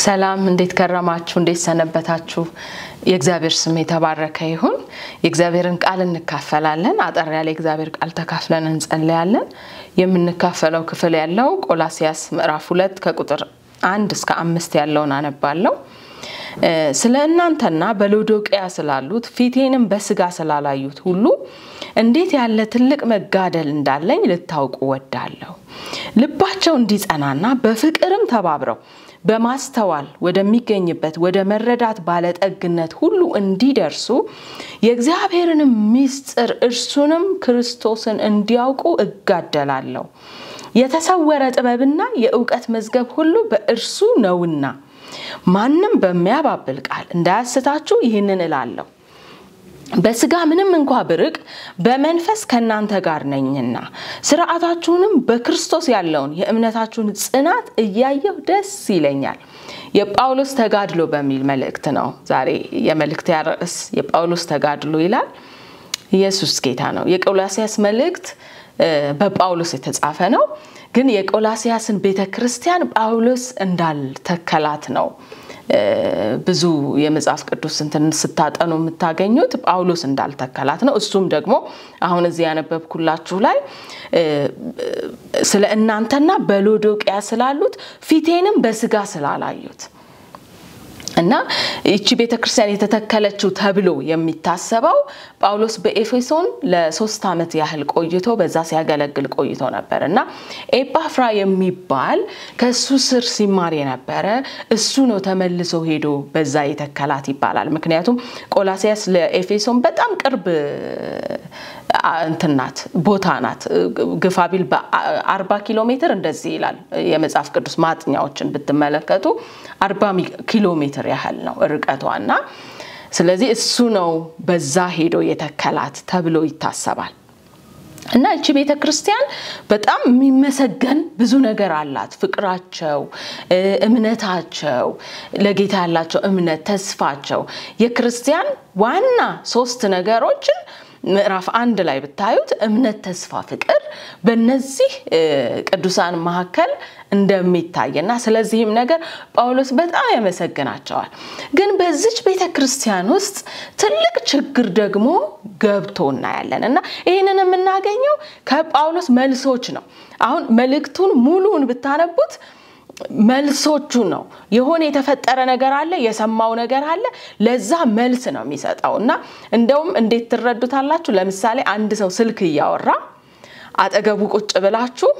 ሰላም እንዴት ከረማችሁ እንዴት ሰነበታችሁ የእግዚአብሔር ስም የተባረከ ይሁን የእግዚአብሔርን ቃል እንካፈላለን አጠር ያለ የእግዚአብሔር ቃል ተካፍለን እንጸልያለን የምንካፈለው ክፍል ያለው ቆላስይስ ምዕራፍ 2 ከቁጥር 1 እስከ 5 ያለውን አነባለሁ ስለ እናንተና በሎዶቅያ ስላሉት ፊቴንም በስጋ ስላላዩት ሁሉ እንዴት ያለ ትልቅ መጋደል እንዳለኝ ልታውቁ ወዳለሁ ልባቸው እንዲጸናና በፍቅርም ተባብረው በማስተዋል ወደሚገኝበት ወደ መረዳት ባለጠግነት ሁሉ እንዲደርሱ የእግዚአብሔርን ምስጢር እርሱንም ክርስቶስን እንዲያውቁ እጋደላለሁ የተሰወረ ጥበብና የዕውቀት መዝገብ ሁሉ በእርሱ ነውና ማንንም በሚያባብል ቃል እንዳያስታችሁ ይህንን እላለሁ በስጋ ምንም እንኳን ብርቅ በመንፈስ ከናንተ ጋር ነኝና ሥርዓታችሁንም በክርስቶስ ያለውን የእምነታችሁን ጽናት እያየሁ ደስ ይለኛል የጳውሎስ ተጋድሎ በሚል መልእክት ነው ዛሬ የመልእክት ያርዕስ የጳውሎስ ተጋድሎ ይላል ኢየሱስ ጌታ ነው የቆላስይስ መልእክት በጳውሎስ የተጻፈ ነው ግን የቆላስይስን ቤተክርስቲያን ጳውሎስ እንዳልተከላት ነው ብዙ የመጽሐፍ ቅዱስ እንትን ስታጠኑ የምታገኙት ጳውሎስ እንዳልተከላት ነው እሱም ደግሞ አሁን እዚህ ያነበብኩላችሁ ላይ ስለ እናንተና በሎዶቅያ ስላሉት ፊቴንም በስጋ ስላላዩት እና እቺ ቤተክርስቲያን የተተከለችው ተብሎ የሚታሰበው ጳውሎስ በኤፌሶን ለ3 አመት ያህል ቆይቶ በዛ ሲያገለግል ቆይቶ ነበርና ኤጳፍራ የሚባል ከሱ ስር ሲማር የነበረ እሱ ነው ተመልሶ ሄዶ በዛ የተከላት ይባላል ምክንያቱም ቆላስይስ ለኤፌሶን በጣም ቅርብ እንትናት ቦታናት ግፋቢል በ40 ኪሎ ሜትር እንደዚህ ይላል የመጽሐፍ ቅዱስ ማጥኛዎችን ብትመለከቱ 40 ኪሎ ሜትር ያህል ነው ርቀቷና ስለዚህ እሱ ነው በዛ ሄዶ የተከላት ተብሎ ይታሰባል እና እቺ ቤተክርስቲያን በጣም የሚመሰገን ብዙ ነገር አላት ፍቅራቸው እምነታቸው ለጌታ ያላቸው እምነት ተስፋቸው የክርስቲያን ዋና 3 ነገሮችን ምዕራፍ 1 ላይ ብታዩት እምነት ተስፋ ፍቅር በእነዚህ ቅዱሳን መሐከል እንደሚታየና ስለዚህም ነገር ጳውሎስ በጣም ያመሰግናቸዋል ግን በዚች ቤተክርስቲያን ውስጥ ትልቅ ችግር ደግሞ ገብቶና ያለንና ይሄንን የምናገኘው ከጳውሎስ መልሶች ነው አሁን መልእክቱን ሙሉውን ብታነቡት መልሶቹ ነው የሆነ የተፈጠረ ነገር አለ የሰማው ነገር አለ ለዛ መልስ ነው የሚሰጣውና እንደውም እንዴት ትረዱታላችሁ ለምሳሌ አንድ ሰው ስልክ ያወራ አጠገቡ ቁጭ ብላችሁ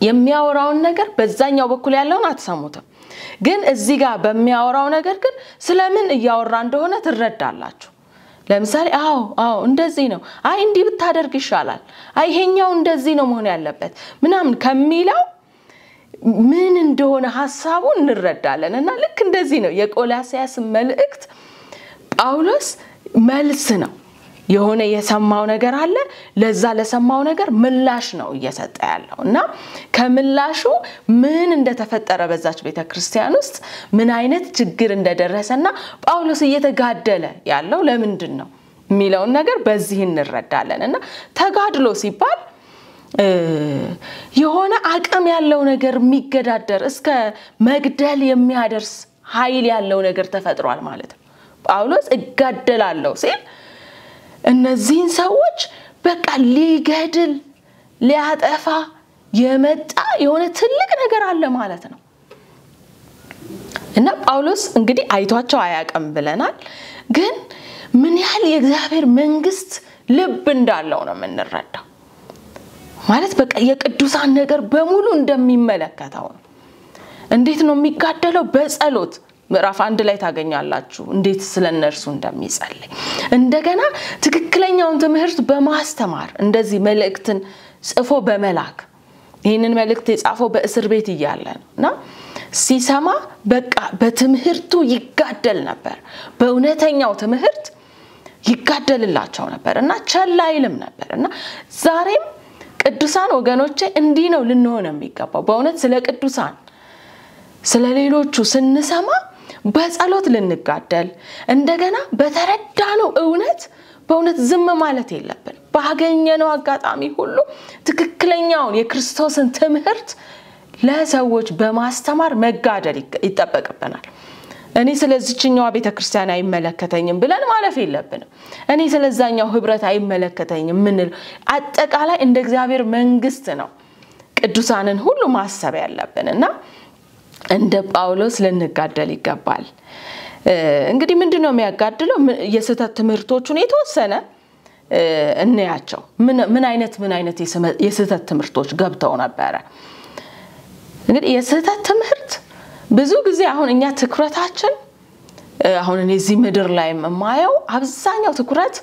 የሚያወራውን ነገር በዛኛው በኩል ያለውን አትሰሙትም ግን እዚህ ጋር በሚያወራው ነገር ግን ስለምን ያወራ እንደሆነ ትረዳላችሁ ለምሳሌ አዎ እንደዚህ ነው አይ እንዲህ ብታደርግ ይሻላል አይ ይሄኛው እንደዚህ ነው መሆን ያለበት ምናምን ከሚለው ምን እንደሆነ ሐሳቡን እንረዳለንና ልክ እንደዚህ ነው የቆላስይስ መልእክት ጳውሎስ መልስ ነው የሆነ የሰማው ነገር አለ ለዛ ለሰማው ነገር ምላሽ ነው እየሰጠ ያለውና ከምላሹ ምን እንደተፈጠረ በዛች ቤተክርስቲያን ውስጥ ምን አይነት ችግር እንደደረሰና ጳውሎስ እየተጋደለ ያለው ለምንድን ነው የሚለው ነገር በዚህ እንረዳለንና ተጋድሎ ሲባል የሆነ አቅም ያለው ነገር የሚገዳደር እስከ መግደል የሚያደርስ ኃይል ያለው ነገር ተፈጥሯል ማለት ነው ጳውሎስ እጋደላለሁ ሲል እነዚህን ሰዎች በቃ ሊገድል ሊያጠፋ የመጣ የሆነ ትልቅ ነገር አለ ማለት ነው እና ጳውሎስ እንግዲህ አይቷቸው አያቀም ብለናል ግን ምን ያህል የእግዚአብሔር መንግስት ልብ እንዳለው ነው የምንረዳው ማለት በቃ የቅዱሳን ነገር በሙሉ እንደሚመለከታው እንዴት ነው የሚጋደለው በጸሎት ምዕራፍ 1 ላይ ታገኛላችሁ እንዴት ስለነርሱ እንደሚጸልይ እንደገና ትክክለኛውን ትምህርት በማስተማር እንደዚህ መልእክትን ጽፎ በመላክ ይሄንን መልእክት የጻፈው በእስር ቤት ይያለ ነውና ሲሰማ በቃ በትምህርቱ ይጋደል ነበር በእውነተኛው ትምህርት ይጋደልላቸው ነበርና ቸላይልም ነበርና ዛሬም ቅዱሳን ወገኖቼ እንዲህ ነው ልንሆን የሚገባው በእውነት ስለ ቅዱሳን ስለሌሎቹ ስንሰማ በጸሎት ልንጋደል እንደገና በተረዳነው እውነት በእውነት ዝም ማለት የለብን ባገኘነው አጋጣሚ ሁሉ ትክክለኛውን የክርስቶስን ትምህርት ለሰዎች በማስተማር መጋደል ይጠበቅብናል። እኔ ስለዚህኛው ቤተክርስቲያን አይመለከተኝም ብለን ማለፍ የለብንም። እኔ ስለዛኛው ህብረት አይመለከተኝም ምን አጠቃላይ እንደ እግዚአብሔር መንግስት ነው ቅዱሳንን ሁሉ ማሰብ ያለብንና እንደ ጳውሎስ ልንጋደል ይገባል። እንግዲህ ምንድነው የሚያጋድለው? የስተት ትምህርቶቹን የተወሰነ እንያቸው። ምን አይነት የስተት ትምህርቶች ገብተው ነበር? እንግዲህ የስተት ትምህርት ብዙ ጊዜ አሁን እኛ ትኩረታችን አሁን እዚህ ምድር ላይ የማየው አብዛኛው ትኩረት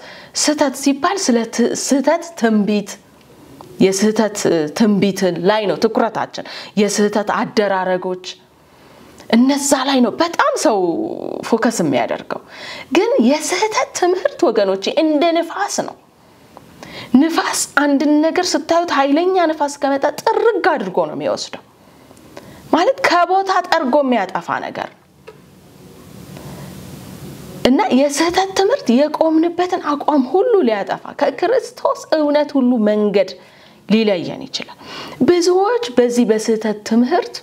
ስተት ሲባል ስለ ስተት ትንቢት የስተት ትንቢት ላይ ነው ትኩረታችን። የስተት አደራረጎች እነዛ ላይ ነው በጣም ሰው ፎከስ የሚያደርገው። ግን የስተት ትምህርት ወገኖቼ እንደ ንፋስ ነው። ንፋስ አንድ ነገር ስታዩት ኃይለኛ ንፋስ ከመጣ ጥርግ አድርጎ ነው የሚወስደው። ማለት ከቦታ ጠርጎ የሚያጠፋ ነገር እና የስተት ትምህርት የቆምንበትን አቋም ሁሉ ሊያጠፋ ከክርስቶስ እውነት ሁሉ መንገድ ሊለየን ይችላል። ብዙዎች በዚህ በስተት ትምህርት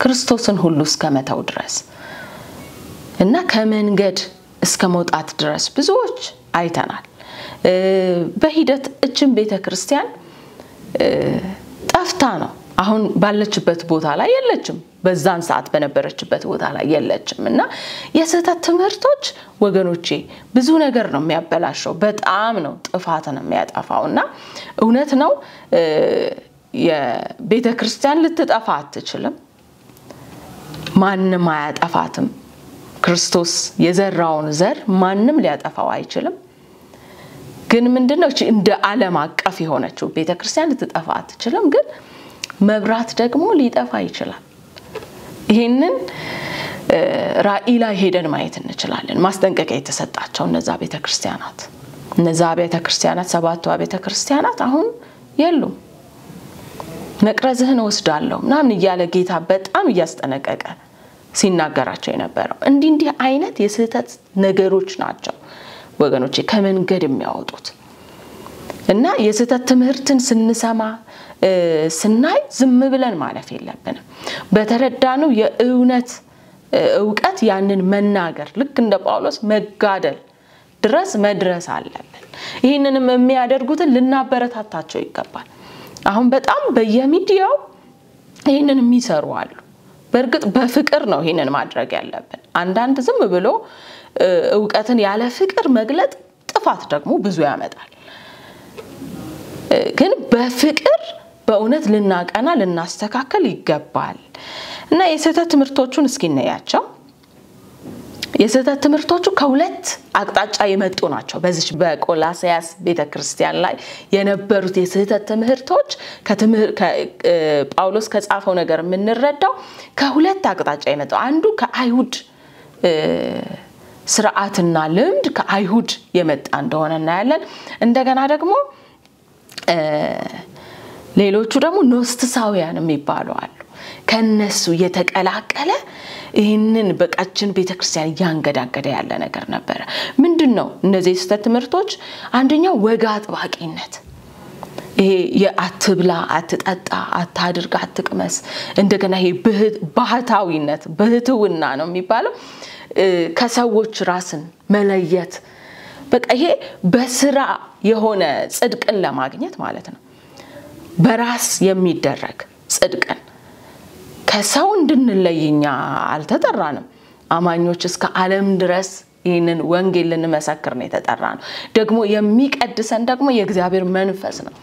ክርስቶስን ሁሉ እስከመተው ድረስ እና ከመንገድ እስከ መውጣት ድረስ ብዙዎች አይተናል። በሂደት እችን ቤተክርስቲያን ጠፍታ ነው አሁን ባለችበት ቦታ ላይ የለችም። በዛን ሰዓት በነበረችበት ቦታ ላይ የለችም እና የስተት ትምህርቶች ወገኖቼ ብዙ ነገር ነው የሚያበላሸው። በጣም ነው ጥፋትን የሚያጠፋውና እውነት ነው የቤተክርስቲያን ልትጠፋ አትችልም። ማንንም አያጠፋትም። ክርስቶስ የዘራውን ዘር ማንንም ሊያጠፋው አይችልም። ግን ምንድነው እንደ ዓለም አቀፍ የሆነችው ቤተክርስቲያን ልትጠፋ አትችልም። ግን መብራት ደግሞ ሊጠፋ ይችላል። ይሄንን ራእይ ላይ ሄደን ማየት እንችላለን። ማስጠንቀቂያ የተሰጣቸው እነዛ ቤተክርስቲያናት ሰባቱ ቤተክርስቲያናት አሁን የሉም። መቅረዝህን ወስዳለሁ ምናምን እያለ ጌታ በጣም እያስጠነቀቀ ሲናገራቸው የነበረው እንዲህ አይነት የስተት ነገሮች ናቸው ወገኖቼ ከመንገድ የሚያወጡት። እና የስተት ትምህርትን ስንሰማ ስናይ ዝም ብለን ማለፍ የለብንም። በተረዳነው የእውነት ዕውቀት ያንን መናገር ልክ እንደ ጳውሎስ መጋደል ድረስ መድረስ አለብን። ይሄንንም የሚያደርጉትን ልናበረታታቸው ይገባል። አሁን በጣም በየሚዲያው ይሄንን የሚሰሩ አሉ። በርግጥ በፍቅር ነው ይሄንን ማድረግ ያለብን። አንዳንድ ዝም ብሎ ዕውቀትን ያለ ፍቅር መግለጥ ጥፋት ደግሞ ብዙ ያመጣል። ግን በፍቅር በእውነት ልናቀና ልናስተካከል ይገባል። እና የስተት ትምህርቶቹን እስኪ እናያቸው። የስተት ትምህርቶቹ ከሁለት አቅጣጫ የመጡ ናቸው። በዚህ በቆላስያስ ቤተክርስቲያን ላይ የነበሩት የስተት ትምህርቶች ጳውሎስ ከጻፈው ነገር የምንረዳው ከሁለት አቅጣጫ የመጡ አንዱ ከአይሁድ ስርዓትና ልምድ ከአይሁድ የመጣ እንደሆነ እናያለን። እንደገና ደግሞ ሌሎቹ ደግሞ ኖስቲሳውያን የሚባሉ አሉ። ከነሱ የተቀላቀለ ይሄንን በቃችን ቤተክርስቲያን ያንገዳገደ ያለ ነገር ነበር። ምንድነው እነዚህ የስተት ትምህርቶች? አንደኛው ወግ አጥባቂነት፣ ይሄ የአትብላ አትጠጣ አታድርግ አትቅመስ፣ እንደገና ይሄ ባህታዊነት ባህትውና ነው የሚባለው። ከሰዎች ራስን መለየት በቃ ይሄ በስራ የሆነ ጽድቅን ለማግኘት ማለት ነው። በራስ የሚደረግ ጽድቅን ከሰው እንድንለይኛ አልተጠራንም። አማኞች እስከ ዓለም ድረስ ይሄንን ወንጌል ልንመሰክር ነው የተጠራነው። ደግሞ የሚቀድሰን ደግሞ የእግዚአብሔር መንፈስ ነው።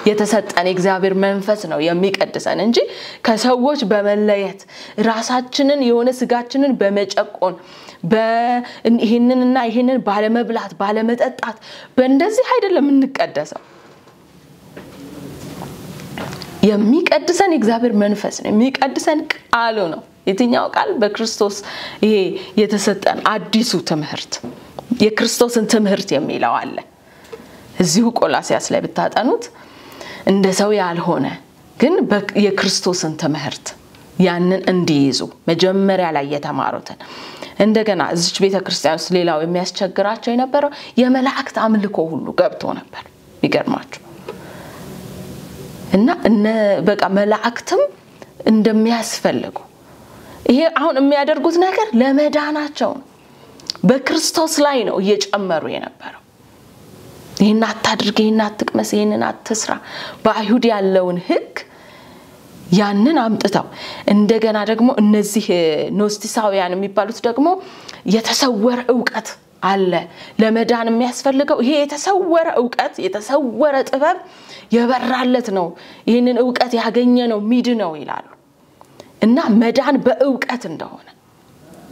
የተሰጠን የእግዚአብሔር መንፈስ ነው የሚቀድሰን እንጂ ከሰዎች በመለየት ራሳችንን የሆነ ስጋችንን በመጨቆን ይሄንን ባለመብላት ባለመጠጣት በእንደዚህ አይደለም እንቀደሰው። የሚቀድሰን የእግዚአብሔር መንፈስ ነው። የሚቀድሰን ቃሉ ነው። የትኛው ቃል? በክርስቶስ ይሄ የተሰጠን አዲሱ ትምህርት የክርስቶስን ትምህርት የሚለው አለ። እዚሁ ቆላስያስ ላይ ብታጠኑት እንደ ሰው ያልሆነ ግን የክርስቶስን ትምህርት ያንን እንዲይዙ መጀመሪያ ላይ የተማሩትን እንደገና እዚች ቤተክርስቲያን ውስጥ ሌላው የሚያስቸግራቸው የነበረው የመላእክት አምልኮ ሁሉ ገብቶ ነበር። ይገርማችሁ እና በቃ መላእክትም እንደሚያስፈልጉ ይሄ አሁን የሚያደርጉት ነገር ለመዳናቸው በክርስቶስ ላይ ነው እየጨመሩ የነበረው ይሄን አታድርግ ይሄን አትቅመስ ይሄንን አትስራ በአይሁድ ያለውን ሕግ ያንን አምጥተው እንደገና ደግሞ እነዚህ ኖስቲሳውያን የሚባሉት ደግሞ የተሰወረ ዕውቀት አለ ለመዳን የሚያስፈልገው ይሄ የተሰወረ ዕውቀት የተሰወረ ጥበብ የበራለት ነው ይሄንን ዕውቀት ያገኘ ነው ሚድ ነው ይላሉ እና መዳን በዕውቀት እንደሆነ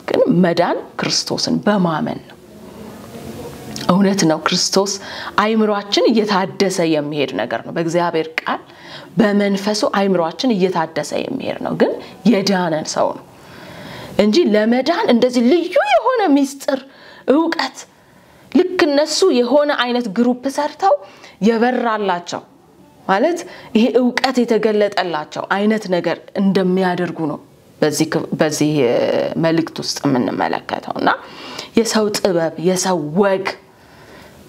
ግን መዳን ክርስቶስን በማመን ነው እውነት ነው ክርስቶስ አይምሮአችን እየታደሰ የሚሄድ ነገር ነው በእግዚአብሔር ቃል በመንፈሱ አይምሮአችን እየታደሰ የሚሄድ ነው ግን የዳነን ሰው ነው እንጂ ለመዳን እንደዚህ ልዩ የሆነ ሚስጥር ዕውቀት ልክ እነሱ የሆነ አይነት ግሩፕ ሰርተው የበራላቸው ማለት ይሄ ዕውቀት የተገለጠላቸው አይነት ነገር እንደሚያደርጉ ነው በዚህ መልእክት ውስጥ የምንመለከተውና የሰው ጥበብ የሰው ወግ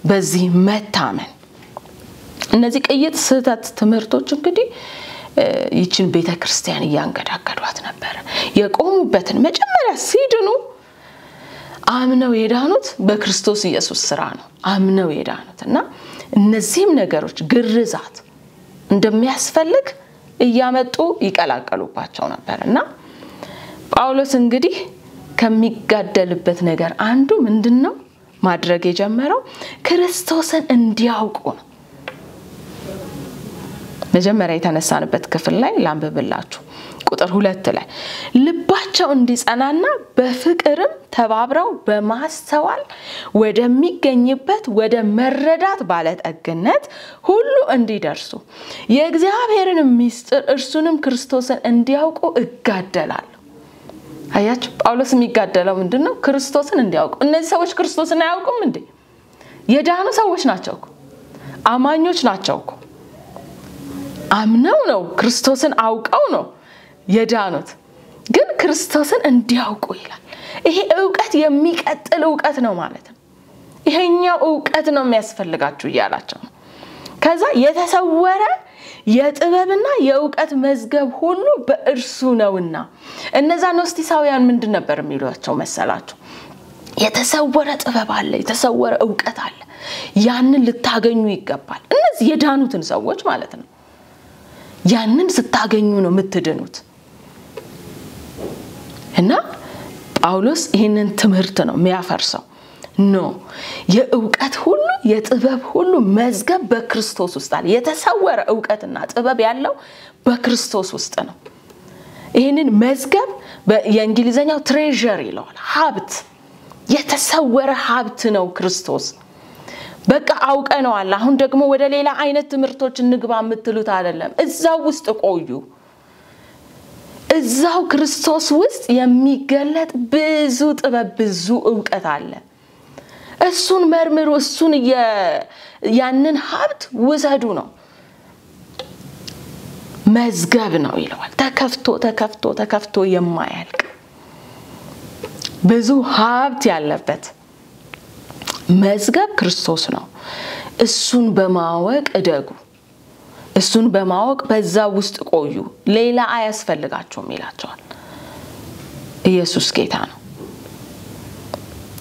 በዚህ መታመን እነዚህ ቅይጥ ስህተት ትምህርቶች እንግዲህ ይችን ቤተክርስቲያን ያንገዳገዷት ነበር የቆሙበትን መጀመሪያ ሲድኑ አምነው የዳኑት በክርስቶስ ኢየሱስ ሥራ ነው አምነው የዳኑትና እነዚህም ነገሮች ግርዛት እንደሚያስፈልግ እያመጡ ይቀላቀሉባቸው ነበርና ጳውሎስ እንግዲህ ከሚጋደልበት ነገር አንዱ ምንድነው ማድረግ የጀመረው ክርስቶስን እንዲያውቁ ነው መጀመሪያ የተነሳንበት ክፍል ላይ ላንብብላችሁ ቁጥር 2 ላይ ልባቸው እንዲጸናና በፍቅርም ተባብረው በማስተዋል ወደሚገኝበት ወደ መረዳት ባለጠግነት ሁሉ እንዲደርሱ የእግዚአብሔርን ምስጢር እርሱንም ክርስቶስን እንዲያውቁ እጋደላለሁ አያችሁ ጳውሎስ የሚጋደለው ምንድነው ክርስቶስን እንዲያውቁ እነዚህ ሰዎች ክርስቶስን አያውቁም እንዴ የዳኑ ሰዎች ናቸው አማኞች ናቸው አምነው ነው ክርስቶስን አውቀው ነው የዳኑት ግን ክርስቶስን እንዲያውቁ ይላል ይሄ ዕውቀት የሚቀጥል ዕውቀት ነው ማለት ነው ይሄኛው ዕውቀት ነው የሚያስፈልጋችሁ ይያላችሁ ከዛ የተሰወረ የጥበብና የዕውቀት መዝገብ ሁሉ በእርሱ ነውና እነዛ ኖስቲሳውያን ምንድን ነበር የሚሏቸው መሰላችሁ የተሰወረ ጥበብ አለ የተሰወረ ዕውቀት አለ ያንን ልታገኙ ይገባል እነዚህ የዳኑትን ሰዎች ማለት ነው ያንን ስታገኙ ነው የምትድኑት እና ጳውሎስ ይሄንን ትምህርት ነው የሚያፈርሰው ነው የዕውቀት ሁሉ የጥበብ ሁሉ መዝገብ በክርስቶስ ውስጥ አለ የተሰወረ ዕውቀትና ጥበብ ያለው በክርስቶስ ውስጥ ነው ይሄንን መዝገብ በእንግሊዘኛው ትሬዠር ይለዋል ሀብት የተሰወረ ሀብት ነው ክርስቶስ በቃ አውቀነዋል አሁን ደግሞ ወደ ሌላ አይነት ትምህርቶች እንግባ የምትሉት አይደለም እዛው ውስጥ ቆዩ እዛው ክርስቶስ ውስጥ የሚገለጥ ብዙ ጥበብ ብዙ ዕውቀት አለ እሱን መርምሩ እሱን ያንን ሀብት ወሰዱ ነው መዝገብ ነው ይለዋል ተከፍቶ የማያልቅ ብዙ ሀብት ያለበት መዝገብ ክርስቶስ ነው እሱን በማወቅ እደጉ እሱን በማወቅ በዛ ውስጥ ቆዩ ሌላ አያስፈልጋችሁም ይላቸዋል ኢየሱስ ጌታ ነው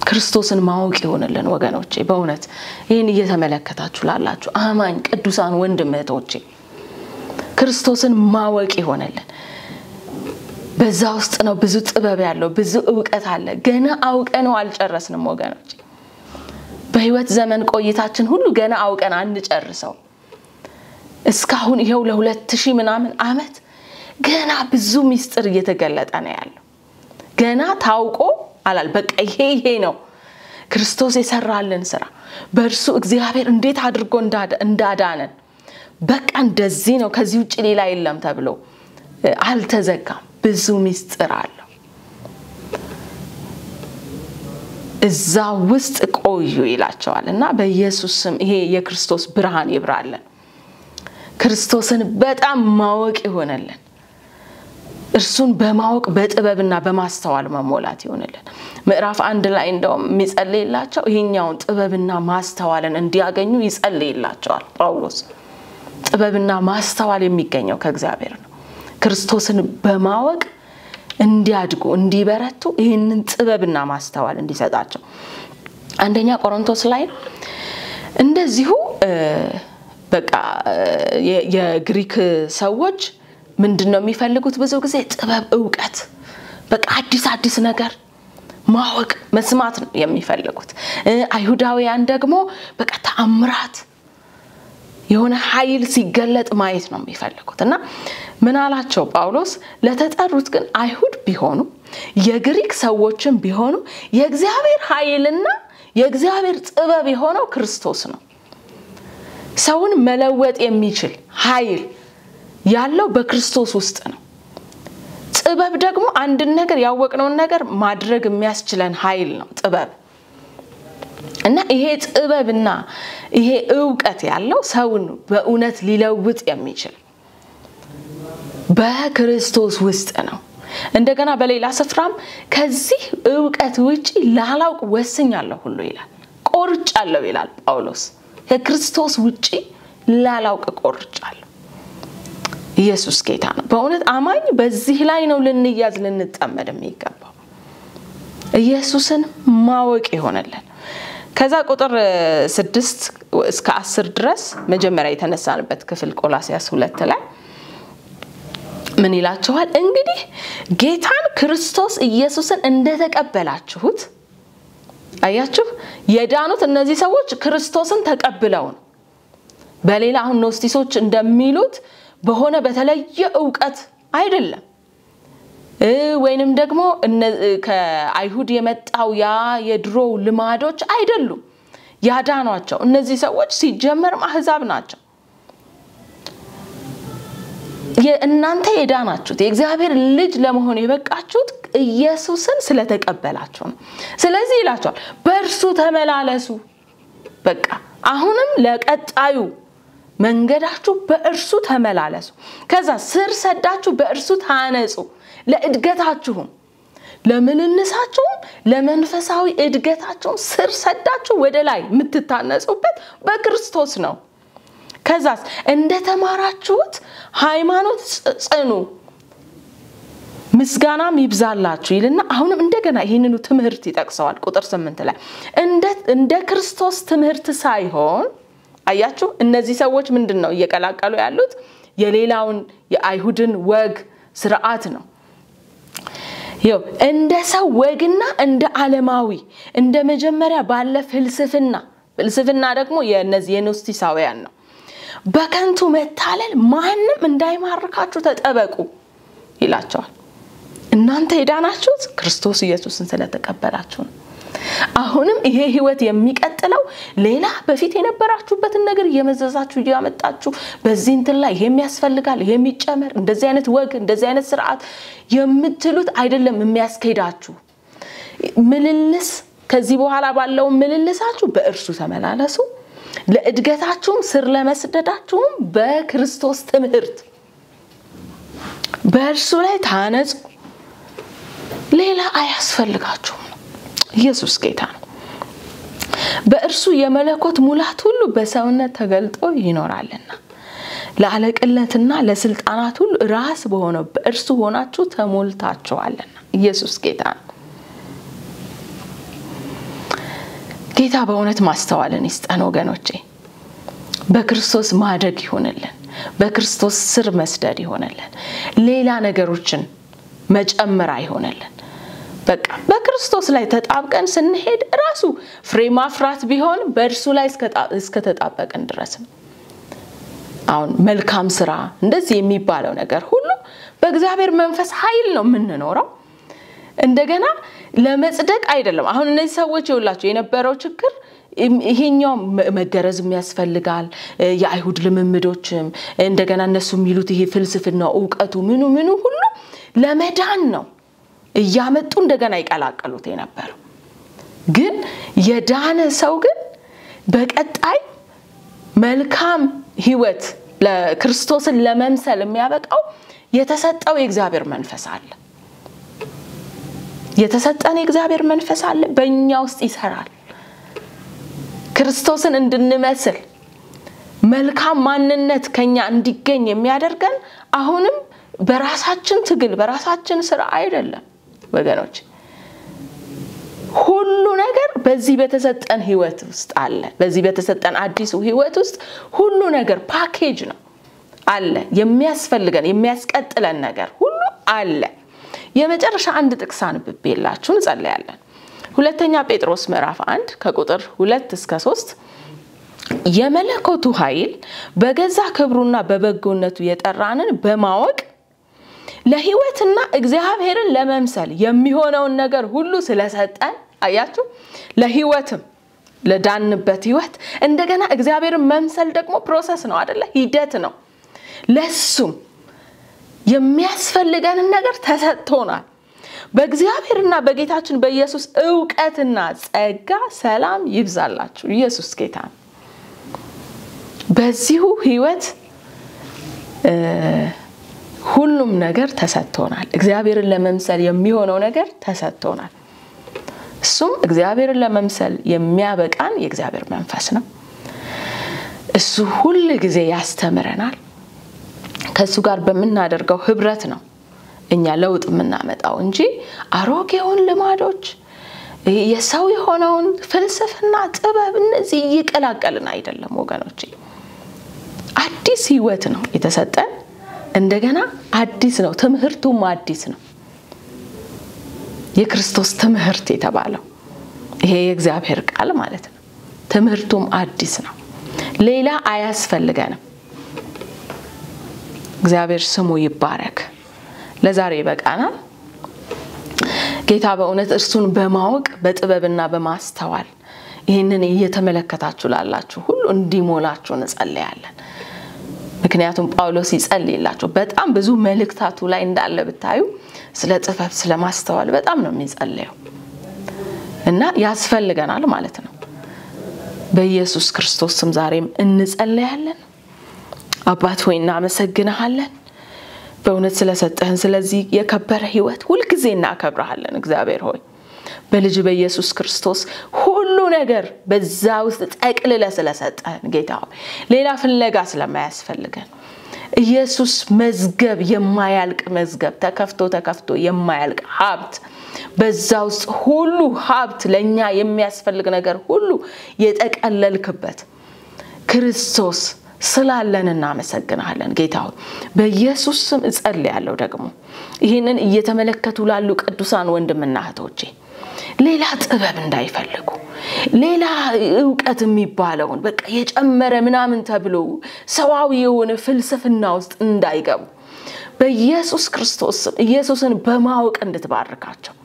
ክርስቶስን ማወቅ ይሆንልን ወገኖቼ በእውነት ይሄን እየተመለከታችሁ ላላችሁ አማኝ ቅዱሳን ወንድምቶቼ ክርስቶስን ማወቅ ይሆንልን በዛ ውስጥ ነው ብዙ ጥበብ ያለው ብዙ ዕውቀት አለ ገና አውቀነው አልጨረስንም ወገኖቼ በህይወት ዘመን ቆይታችን ሁሉ ገና አውቀን አንጨርሰው እስካሁን ይሄው ለ2000 ምናምን አመት ገና ብዙ ሚስጥር እየተገለጠ ነው ያለው ገና ታውቆ አላል በቃ ይሄ ነው ክርስቶስ የሰራልን ስራ በእርሱ እግዚአብሔር እንዴት አድርጎ እንዳዳነን በቃ እንደዚህ ነው ከዚህ ውጪ ሌላ የለም ተብሎ አልተዘጋም ብዙ ሚስጥር አለ እዛ ውስጥ ቆዩ ይላቸዋልና በኢየሱስ ስም ይሄ የክርስቶስ ብርሃን ይብራልን ክርስቶስን በጣም ማወቅ ይሆነልን እርሱን በማወቅ በጥበብና በማስተዋል መሞላት ይሆነልን ምዕራፍ 1 ላይ እንደውም የሚጸልይላቸው ይሄኛውን ጥበብና ማስተዋልን እንዲያገኙ ይጸልይላቸዋል ጳውሎስ ጥበብና ማስተዋል የሚገኘው ከእግዚአብሔር ነው። ክርስቶስን በማወቅ እንዲያድጉ እንዲበረቱ ይህንን ጥበብና ማስተዋል እንዲሰጣቸው አንደኛ ቆሮንቶስ ላይ እንደዚሁ በቃ የግሪክ ሰዎች ምንድነው የሚፈልጉት? ብዙ ጊዜ ጥበብ፣ ዕውቀት፣ በቃ አዲስ ነገር ማወቅ መስማት ነው የሚፈልጉት። አይሁዳውያን ደግሞ በቃ ተአምራት የሆነ ኃይል ሲገለጥ ማየት ነው የሚፈልጉት። እና ምን አላቸው ጳውሎስ? ለተጠሩት ግን አይሁድ ቢሆኑ የግሪክ ሰዎችም ቢሆኑ የእግዚአብሔር ኃይልና የእግዚአብሔር ጥበብ የሆነው ክርስቶስ ነው። ሰውን መለወጥ የሚችል ኃይል ያለው በክርስቶስ ውስጥ ነው። ጥበብ ደግሞ አንድ ነገር ያወቅነውን ነገር ማድረግ የሚያስችለን ኃይል ነው ጥበብ። እና ይሄ ጥበብና ይሄ ዕውቀት ያለው ሰውን በእውነት ሊለውጥ የሚችል በክርስቶስ ውስጥ ነው። እንደገና በሌላ ስፍራም ከዚህ ዕውቀት ውጪ ላላውቅ ወስኛለሁ ሁሉ ይላል፣ ቆርጫለሁ ይላል ጳውሎስ። ከክርስቶስ ውጪ ላላውቅ ቆርጫለሁ። ኢየሱስ ጌታ ነው። በእውነት አማኝ በዚህ ላይ ነው ልንያዝ ልንጠመድ የሚገባው። ኢየሱስን ማወቅ ይሆነልን። ከዛ ቁጥር 6 እስከ 10 ድረስ መጀመሪያ የተነሳንበት ክፍል ቆላስይስ 2 ላይ ምን ይላችኋል? እንግዲህ ጌታን ክርስቶስ ኢየሱስን እንደተቀበላችሁት አያችሁ። የዳኑት እነዚህ ሰዎች ክርስቶስን ተቀብለው ነው። በሌላ አሁን ኖስቲሶች እንደሚሉት በሆነ በተለየ ዕውቀት አይደለም፣ ወይንም ደግሞ ከአይሁድ የመጣው ያ የድሮ ልማዶች አይደሉም ያዳኗቸው። እነዚህ ሰዎች ሲጀመር አህዛብ ናቸው። እናንተ የዳናችሁት የእግዚአብሔር ልጅ ለመሆን የበቃችሁት ኢየሱስን ስለተቀበላችሁ ነው። ስለዚህ ይላችኋል በእርሱ ተመላለሱ። በቃ አሁንም ለቀጣዩ መንገዳችሁ በእርሱ ተመላለሱ። ከዛ ስር ሰዳችሁ በእርሱ ታነጹ። ለእድገታችሁም ለምንነሳችሁም ለመንፈሳዊ እድገታችሁም ስር ሰዳችሁ ወደ ላይ የምትታነጹበት በክርስቶስ ነው። ከዛስ እንደተማራችሁት ሃይማኖት ጽኑ፣ ምስጋናም ይብዛላችሁ ይልና አሁንም እንደገና ይሄንኑ ትምህርት ይጠቅሰዋል ቁጥር 8 ላይ እንደ ክርስቶስ ትምህርት ሳይሆን አያችሁ። እነዚህ ሰዎች ምንድነው እየቀላቀሉ ያሉት? የሌላውን የአይሁድን ወግ ስርዓት ነው። ይው እንደ ሰው ወግና እንደ ዓለማዊ እንደ መጀመሪያ ባለ ፍልስፍና ደግሞ የነዚህ የኖስቲሳውያን ነው። በከንቱ መታለል ማንንም እንዳይማርካችሁ ተጠበቁ ይላቸዋል። እናንተ የዳናችሁት ክርስቶስ ኢየሱስን ስለተቀበላችሁ ነው። አሁንም ይሄ ህይወት የሚቀጥለው ሌላ በፊት የነበራችሁበትን ነገር እየመዘዛችሁ እያመጣችሁ በዚህ እንትን ላይ ይሄም ያስፈልጋል ይሄም ይጨመር እንደዚህ አይነት ወግ እንደዚህ አይነት ስርዓት የምትሉት አይደለም የሚያስኬዳችሁ። ምልልስ ከዚህ በኋላ ባለው ምልልሳችሁ በእርሱ ተመላለሱ። ለእድገታችሁም ስር ለመስደዳችሁም በክርስቶስ ትምህርት በእርሱ ላይ ታነጹ። ሌላ አያስፈልጋችሁም። ኢየሱስ ጌታ ነው። በእርሱ የመለኮት ሙላት ሁሉ በሰውነት ተገልጦ ይኖራልና ለአለቅነትና ለስልጣናት ሁሉ ራስ በሆነው በእርሱ ሆናችሁ ተሞልታችኋልና። ኢየሱስ ጌታ ነው። ጌታ በእውነት ማስተዋልን ይስጠን ወገኖቼ። በክርስቶስ ማደግ ይሆንልን፣ በክርስቶስ ስር መስደድ ይሆንልን፣ ሌላ ነገሮችን መጨመር አይሆንልን። በቃ በክርስቶስ ላይ ተጣብቀን ስንሄድ ራሱ ፍሬ ማፍራት ቢሆን በእርሱ ላይ እስከ ተጣበቀን ድረስ ነው። አሁን መልካም ስራ እንደዚህ የሚባለው ነገር ሁሉ በእግዚአብሔር መንፈስ ኃይል ነው የምንኖረው። እንደገና ለመጽደቅ አይደለም። አሁን እነዚህ ሰዎች ይውላችሁ የነበረው ችግር ይሄኛው መገረዝ የሚያስፈልጋል፣ የአይሁድ ልምምዶችም እንደገና እነሱ የሚሉት ይሄ ፍልስፍና ዕውቀቱ ምኑ ሁሉ ለመዳን ነው እያመጡ እንደገና ይቀላቀሉት የነበረው። ግን የዳነ ሰው ግን በቀጣይ መልካም ህይወት ለክርስቶስን ለመምሰል የሚያበቃው የተሰጠው የእግዚአብሔር መንፈስ አለ። የተሰጠን የእግዚአብሔር መንፈስ አለ፣ በእኛ ውስጥ ይሰራል። ክርስቶስን እንድንመስል መልካም ማንነት ከኛ እንዲገኝ የሚያደርገን አሁንም በራሳችን ትግል በራሳችን ስራ አይደለም ወገኖች ሁሉ ነገር በዚህ በተሰጠን ህይወት ውስጥ አለ በዚህ በተሰጠን አዲሱ ህይወት ውስጥ ሁሉ ነገር ፓኬጅ ነው አለ የሚያስፈልገን የሚያስቀጥለን ነገር ሁሉ አለ የመጨረሻ አንድ ጥቅስ አንብቤላችሁ እንጸልያለን ሁለተኛ ጴጥሮስ ምዕራፍ 1 ከቁጥር 2 እስከ 3 የመለኮቱ ኃይል በገዛ ክብሩና በበጎነቱ የጠራንን በማወቅ ለህይወትና እግዚአብሔርን ለመምሰል የሚሆነውን ነገር ሁሉ ስለሰጠን አያችሁ ለህይወትም ለዳንበት ህይወት እንደገና እግዚአብሔርን መምሰል ደግሞ ፕሮሰስ ነው አይደለ ሂደት ነው ለሱም የሚያስፈልገን ነገር ተሰጥቶናል በእግዚአብሔርና በጌታችን በኢየሱስ ዕውቀትና ጸጋ ሰላም ይብዛላችሁ ኢየሱስ ጌታ በዚሁ ህይወት ሁሉም ነገር ተሰጥቶናል እግዚአብሔርን ለመምሰል የሚሆነው ነገር ተሰጥቶናል እሱም እግዚአብሔርን ለመምሰል የሚያበቃን የእግዚአብሔር መንፈስ ነው እሱ ሁሉ ጊዜ ያስተምረናል ከሱ ጋር በመናደርገው ህብረት ነው እኛ ለውጥ የምናመጣው እንጂ አሮጌውን ልማዶች የሰው የሆነውን ፍልስፍና ጥበብ እነዚህ ይቀላቀልና አይደለም ወገኖቼ አዲስ ህይወት ነው የተሰጠን እንደገና አዲስ ነው ትምህርቱም አዲስ ነው የክርስቶስ ትምህርት የተባለው ይሄ የእግዚአብሔር ቃል ማለት ነው ትምህርቱም አዲስ ነው ሌላ አያስፈልገንም እግዚአብሔር ስሙ ይባረክ ለዛሬ በቃናል ጌታ በእውነት እርሱን በማወቅ በጥበብና በማስተዋል ይሄንን እየተመለከታችሁ ላላችሁ ሁሉ እንዲሞላችሁ እንጸልያለን ምክንያቱም ጳውሎስ ይጸልይላችሁ በጣም ብዙ መልእክታቱ ላይ እንዳለ ብታዩ ስለ ጥበብ ስለ ማስተዋል በጣም ነው የሚጸልየው እና ያስፈልገናል ማለት ነው በኢየሱስ ክርስቶስ ስም ዛሬም እንጸልያለን አባት ሆይ እናመሰግንሃለን በእውነት ስለሰጠህን ስለዚህ የከበረ ህይወት ሁሉ ጊዜ እናከብርሃለን እግዚአብሔር ሆይ በልጅ በኢየሱስ ክርስቶስ ሁሉ ነገር በዛ ውስጥ ጠቅልለ ስለሰጠህን ጌታ ሆይ ሌላ ፍለጋ ስለማያስፈልገን ኢየሱስ መዝገብ የማያልቅ መዝገብ ተከፍቶ የማያልቅ ሀብት በዛ ውስጥ ሁሉ ሀብት ለኛ የሚያስፈልግ ነገር ሁሉ የጠቀለልክበት ክርስቶስ ስላለንና እናመሰግናለን ጌታ ሆይ በኢየሱስ ስም እጸልያለሁ ደግሞ ይሄንን እየተመለከቱ ላሉ ቅዱሳን ወንድምና እህቶቼ ሌላ ጥበብ እንዳይፈልጉ ሌላ ዕውቀት የሚባለውን በቃ የጨመረ ምናምን ተብሎ ሰዋዊ የሆነ ፍልስፍና ውስጥ እንዳይገቡ በኢየሱስ ክርስቶስ ኢየሱስን በማወቅ እንድትባርካቸው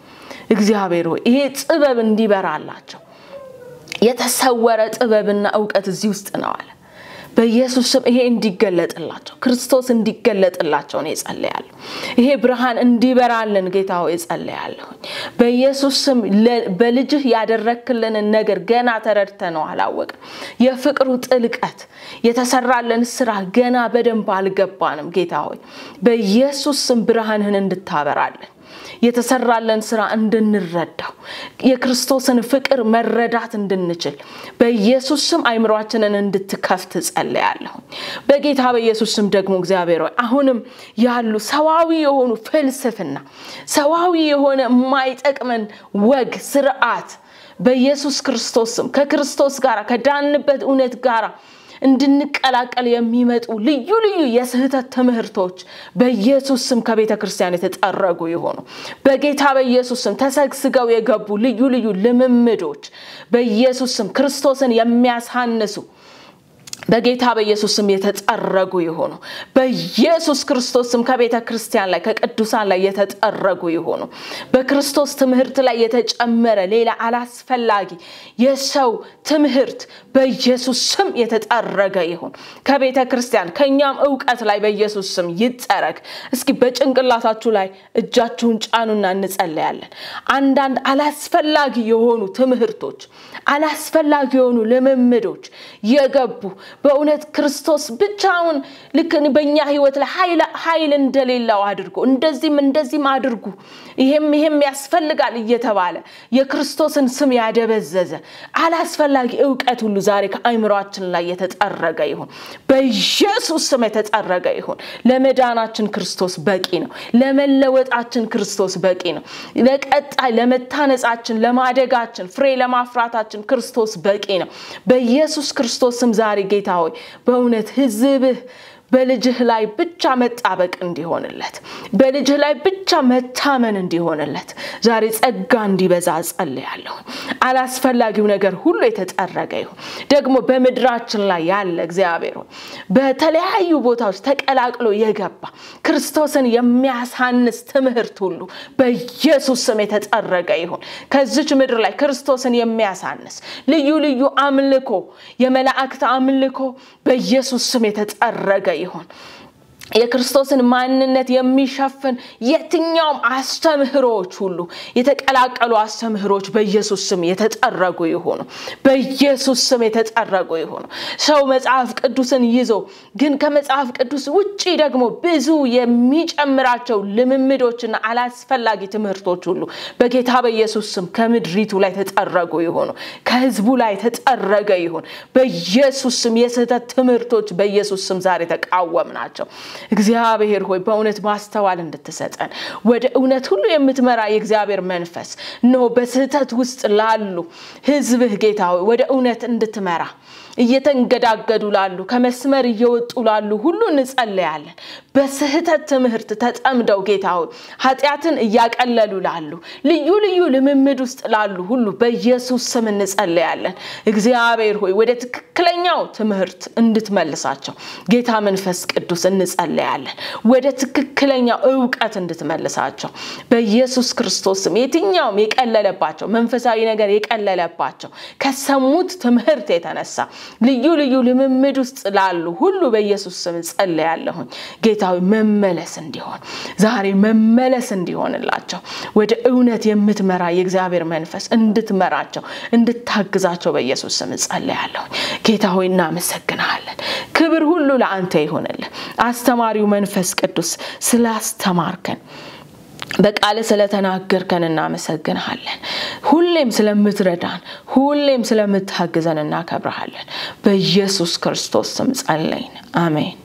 እግዚአብሔር ሆይ ይሄ ጥበብ እንዲበራላቸው የተሰወረ ጥበብና ዕውቀት እዚህ ውስጥ ነው አለ በኢየሱስ ስም ይሄ እንዲገለጥላቸው ክርስቶስ እንዲገለጥላቸው ነው ጸልያለሁ ይሄ ብርሃን እንዲበራልን ጌታ ሆይ ጸልያለሁ በኢየሱስ ስም በልጅህ ያደረክልን ነገር ገና ተረድተነው አላወቅ የፍቅሩ ጥልቀት የተሰራልን ስራ ገና በደንብ አልገባንም ጌታ ሆይ በኢየሱስ ስም ብርሃንህን እንድታበራልን የተሰራለን ስራ እንድንረዳው የክርስቶስን ፍቅር መረዳት እንድንችል በኢየሱስ ስም አይምሮአችንን እንድትከፍት ጸልያለሁ በጌታ በኢየሱስ ስም ደግሞ እግዚአብሔር ሆይ አሁንም ያሉ ሰዋዊ የሆኑ ፍልስፍና ሰዋዊ የሆነ ማይጠቅመን ወግ ስርዓት በኢየሱስ ክርስቶስ ስም ከክርስቶስ ጋር ከዳንበት እውነት ጋር እንድንቀላቀል የሚመጡ ልዩ ልዩ የስህተት ትምህርቶች በኢየሱስ ስም ከቤተ ክርስቲያን የተጠረጉ ይሆኑ በጌታ በኢየሱስ ስም ተሰግስገው የገቡ ልዩ ልዩ ልምምዶች በኢየሱስ ስም ክርስቶስን የሚያሳንሱ በጌታ በኢየሱስ ስም የተጠረጉ ይሆኑ በኢየሱስ ክርስቶስ ስም ከቤተ ክርስቲያን ላይ ከቅዱሳን ላይ የተጠረጉ ይሆኑ በክርስቶስ ትምህርት ላይ የተጨመረ ሌላ አላስፈላጊ የሰው ትምህርት በኢየሱስ ስም የተጠረገ ይሆን ከቤተ ክርስቲያን ከኛም ዕውቀት ላይ በኢየሱስ ስም ይጠረግ እስኪ በጭንቅላታችሁ ላይ እጃችሁን ጫኑና እንጸልያለን አንዳንድ አላስፈላጊ የሆኑ ትምህርቶች አላስፈላጊ የሆኑ ልምምዶች የገቡ በእውነት ክርስቶስ ብቻውን ልክ በእኛ ህይወት ላይ ኃይል እንደሌለው አድርጎ እንደዚህም አድርጉ ይሄም ያስፈልጋል እየተባለ የክርስቶስን ስም ያደበዘዘ አላስፈላጊ ዕውቀት ሁሉ ዛሬ ከአይምሮአችን ላይ የተጠረገ ይሁን በኢየሱስ ስም የተጠረገ ይሁን ለመዳናችን ክርስቶስ በቂ ነው ለመለወጣችን ክርስቶስ በቂ ነው ለቀጣይ ለመታነጻችን ለማደጋችን ፍሬ ለማፍራታችን ክርስቶስ በቂ ነው በኢየሱስ ክርስቶስ ስም ዛሬ ጌታ ሆይ በእውነት ህዝብህ በልጅህ ላይ ብቻ መጣበቅ እንዲሆንለት በልጅህ ላይ ብቻ መታመን እንዲሆንለት ዛሬ ጸጋ እንዲበዛ ጸልያለሁ አላስፈላጊው ነገር ሁሉ የተጠረገ ይሁን ደግሞ በመድራችን ላይ ያለ እግዚአብሔር በተለያዩ ቦታዎች ተቀላቅሎ የገባ ክርስቶስን የሚያሳንስ ትምህርት ሁሉ በኢየሱስ ስም የተጠረገ ይሁን ከዚች ምድር ላይ ክርስቶስን የሚያሳንስ ልዩ አምልኮ የመላእክት አምልኮ በኢየሱስ ስም የተጠረገ ይሁን የክርስቶስን ማንነት የሚሸፍን የትኛውም አስተምህሮች ሁሉ የተቀላቀሉ አስተምህሮች በኢየሱስ ስም የተጠረጉ ይሁኑ በኢየሱስ ስም የተጠረጉ ይሁኑ ሰው መጽሐፍ ቅዱስን ይዞ ግን ከመጽሐፍ ቅዱስ ውጪ ደግሞ ብዙ የሚጨምራቸው ልምምዶችና አላስፈላጊ ትምህርቶች ሁሉ በጌታ በኢየሱስ ስም ከምድሪቱ ላይ ተጠረጉ ይሁኑ ከህዝቡ ላይ ተጠረገ ይሁን በኢየሱስ ስም የስህተት ትምህርቶች በኢየሱስ ስም ዛሬ ተቃወምናቸው እግዚአብሔር ሆይ በእውነት ማስተዋል እንድትሰጠን ወደ እውነት ሁሉ የምትመራ የእግዚአብሔር መንፈስ ነው በስህተት ውስጥ ላሉ ህዝብህ ጌታ ሆይ ወደ እውነት እንድትመራ እየተንገዳገዱ ላሉ ከመስመር እየወጡ ላሉ ሁሉ እንጸልያለን በስህተት ትምህርት ተጠምደው ጌታ ሆይ ኃጢያትን እያቀለሉ ላሉ ልዩ ልምምድ ውስጥ ላሉ ሁሉ በኢየሱስ ስም እንጸልያለን እግዚአብሔር ሆይ ወደ ትክክለኛው ትምህርት እንድትመልሳቸው ጌታ መንፈስ ቅዱስ እንጸልያለን ወደ ትክክለኛው ዕውቀት እንድትመልሳቸው በኢየሱስ ክርስቶስ ስም የትኛውም የቀለለባቸው መንፈሳዊ ነገር የቀለለባቸው ከሰሙት ትምህርት የተነሳ ልዩ ልምምድ ውስጥ ላሉ ሁሉ በኢየሱስ ስም ጸልያለሁ ጌታው መመለስ እንዲሆን ዛሬ መመለስ እንዲሆንላቸው ወደ እውነት የምትመራ የእግዚአብሔር መንፈስ እንድትመራቸው እንድታግዛቸው በኢየሱስ ስም ጸልያለሁ ጌታው እናመሰግናለን ክብር ሁሉ ለአንተ ይሁንልህ አስተማሪው መንፈስ ቅዱስ ስላስተማርከን በቃል ስለተናገርከን እናመሰግናለን ሁሌም ስለምትረዳን ሁሌም ስለምታግዘን እናከብርሃለን በኢየሱስ ክርስቶስ ስም ጸልየን አሜን